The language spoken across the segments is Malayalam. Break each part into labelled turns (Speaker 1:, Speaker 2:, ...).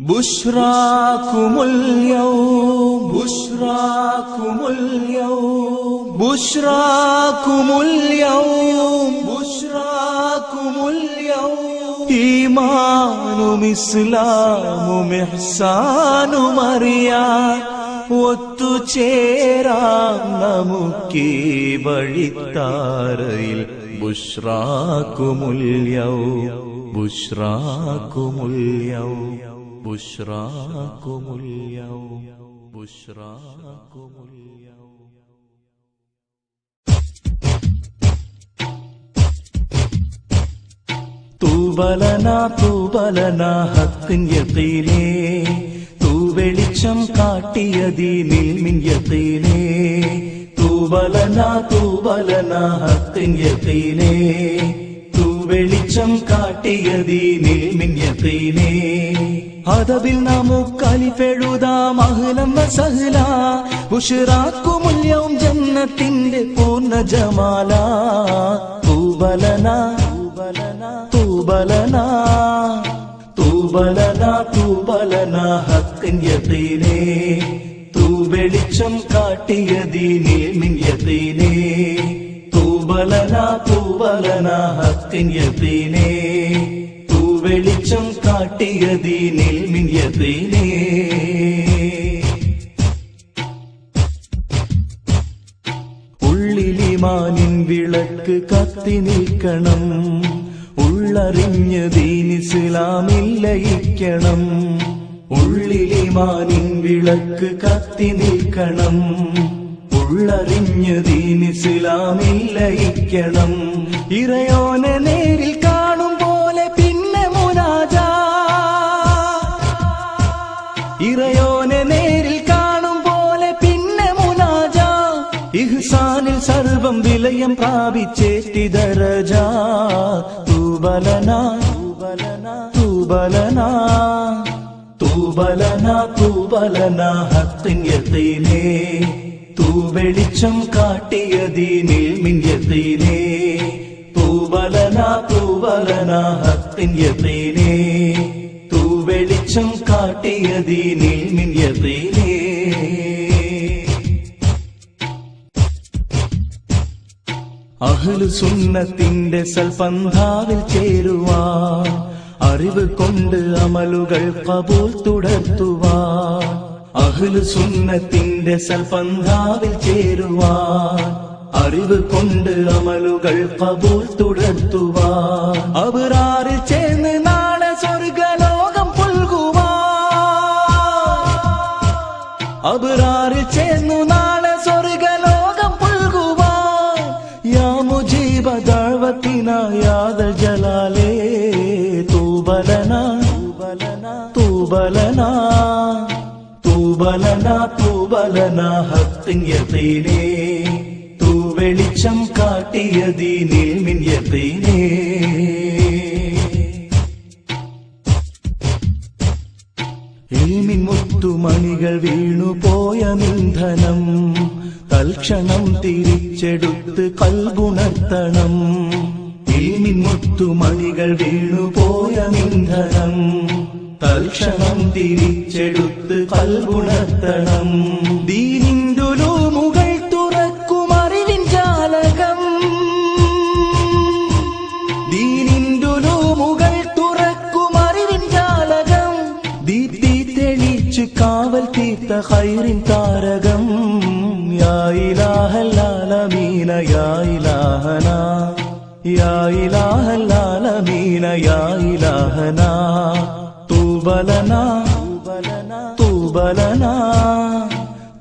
Speaker 1: ബുശ്റാകുമുൽ യൗം ബുശ്റാകുമുൽ യൗം ബുശ്റാകുമുൽ യൗം ബുശ്റാകുമുൽ യൗം ഈമാനും ഇസ്ലാമും ഇഹ്സാനും അറിയാൻ ഒത്തുചേരാം നമുക്കീ വഴിത്താരയിൽ ബുശ്റാകുമുൽ യൗം ബുശ്റാകുമുൽ യൗം ബുശ്റാകുമുൽ യൗം ബുശ്റാകുമുൽ യൗം. തൂബലനാ തൂബലനാ ഹഖിൻ യഖീനേ വെളിച്ചം കാട്ടിയദീനിൽ മിൻ യഖീനേ തൂബലനാ തൂബലനാ ഹഖിൻ യഖീനേ വെളിച്ചം കാട്ടിയദീനിൽ മിൻ യഖീനേ അദബിൽ നമുക്കലിഫെഴുതാം അഹ്ലൻ വസഹ്ല ബുശ്റാകുമുൽ യൗം ജന്നത്തിന്റെ പൂർണ്ണ ജമാല തൂബലനാ തൂബലനാ തൂബലനാ തൂബലനാ തൂബലനാ ഹഖിൻ യഖീനേ വെളിച്ചം കാട്ടിയദീനിൽ മിൻ യഖീനേ തൂബലനാ തൂബലനാ ഹഖിൻ യഖീനേ വെളിച്ചം കാട്ടിയദീനിൽ മിൻ യഖീനേ. ഉള്ളിലിമാനിൻ വിളക്ക് കത്തി നിൽക്കണം ഉള്ളറിഞ്ഞ് ദീൻ ഇസ്ലാമിൽ ലയിക്കണം ഉള്ളിലിമാനിൻ വിളക്ക് കത്തി നിൽക്കണം ഉള്ളറിഞ്ഞ് ദീൻ ഇസ്ലാമിൽ ലയിക്കണം ഇറയോനെ നേരിൽ കാണും പോലെ പിന്നെ മുനാജാ ഇറയോനെ നേരിൽ കാണും പോലെ പിന്നെ മുനാജാ ഇഹ്സാനിൽ സർവം വിലയം പ്രാപിച്ചേറ്റി ദരജാ തൂബലനാ തൂബലനാ തൂബലനാ തൂബലനാ തൂബലനാ ഹഖിൻ യഖീനേ വെളിച്ചം കാട്ടിയദീനിൽ മിൻ യഖീനേ തൂബലനാ തൂബലനാ ഹഖിൻ യഖീനേ വെളിച്ചം കാട്ടിയദീനിൽ മിൻ യഖീനേ. അഹ്ലു സുന്നത്തിന്റെ സൽപന്ഥാവിൽ ചേരുവാൻ അറിവ് കൊണ്ട് അമലുകൾ ഖബൂൽ തുടർത്തുവാൻ അഹ്ലു സുന്നത്തിന്റെ സൽപന്ഥാവിൽ ചേരുവാൻ അറിവ് കൊണ്ട് അമലുകൾ ഖബൂൽ തുടർത്തുവാൻ അബ്റാറിൽ ചേർന്ന് നാളെ സ്വർഗലോകം പുൽകുവാൻ അബ്റാറിൽ ചേർന്നു നാളെ സ്വർഗലോകം പുൽകുവാൻ യാ മുജീബ ദഅവതിനാ യാ ദൽ ജലാലേ തൂബലനാ തൂബലനാ തൂബലനാ തൂബലനാ തൂബലനാ ഹഖിൻ യഖീനേ വെളിച്ചം കാട്ടിയദീനിൽ മിൻ യഖീനേ. ഇൽമിൻ മുത്തുമണികൾ വീണുപോയ ഇന്ധനം തൽക്ഷണം തിരിച്ചെടുത്ത് കൽബുണർത്തണം ഇൽമിൻ മുത്തുമണികൾ വീണുപോയ ഇന്ധനം തൽക്ഷണം തിരിച്ചെടുത്ത് കൽബുണർത്തണം ദീനിന്റെ ഉലൂമുകൾ തുറക്കും അറിവിൻ ജാലകം ദീനിന്റെ ഉലൂമുകൾ തുറക്കും അറിവിൻ ജാലകം ദീപ്തി തെളിച്ച് കാവൽ തീർത്ത ഖൈറിൻ താരകം യാ ഇലാഹൽ ആലമീന യാ ഇലാഹനാ യാ ഇലാഹൽ ആലമീന യാ ഇലാഹനാ തൂബലനാ തൂബലനാ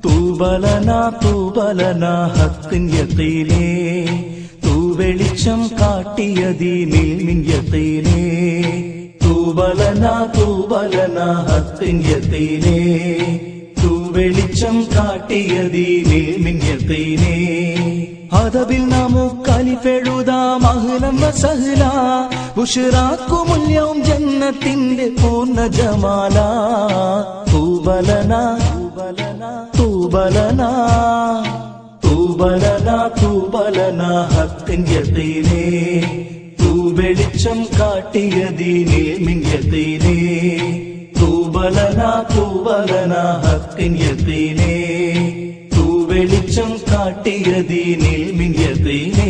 Speaker 1: തൂബലനാ തൂബലനാ ഹഖിൻ യഖീനേ വെളിച്ചം കാട്ടിയദീനിൽ മിൻ യഖീനേ തൂബലനാ തൂബലനാ ഹഖിൻ യഖീനേ വെളിച്ചം കാട്ടിയദീനിൽ മിൻ യഖീനേ. അദബിൽ നമുക്കലിഫെഴുതാം അഹ്ലൻ വസഹ്ല ബുശ്റാകുമുൽ യൗം ജന്നത്തിന്റെ പൂർണ്ണ ജമാല തൂബലനാ തൂബലനാ തൂബലനാ തൂബലനാ തൂബലനാ ഹഖിൻ യഖീനേ വെളിച്ചം കാട്ടിയദീനിൽ മിൻ യഖീനേ തൂബലനാ ഹക്കിൻ യഖീനേ തൂ വെളിച്ചം കാട്ടിയ ദീനിൽ മിൻ യഖീനേ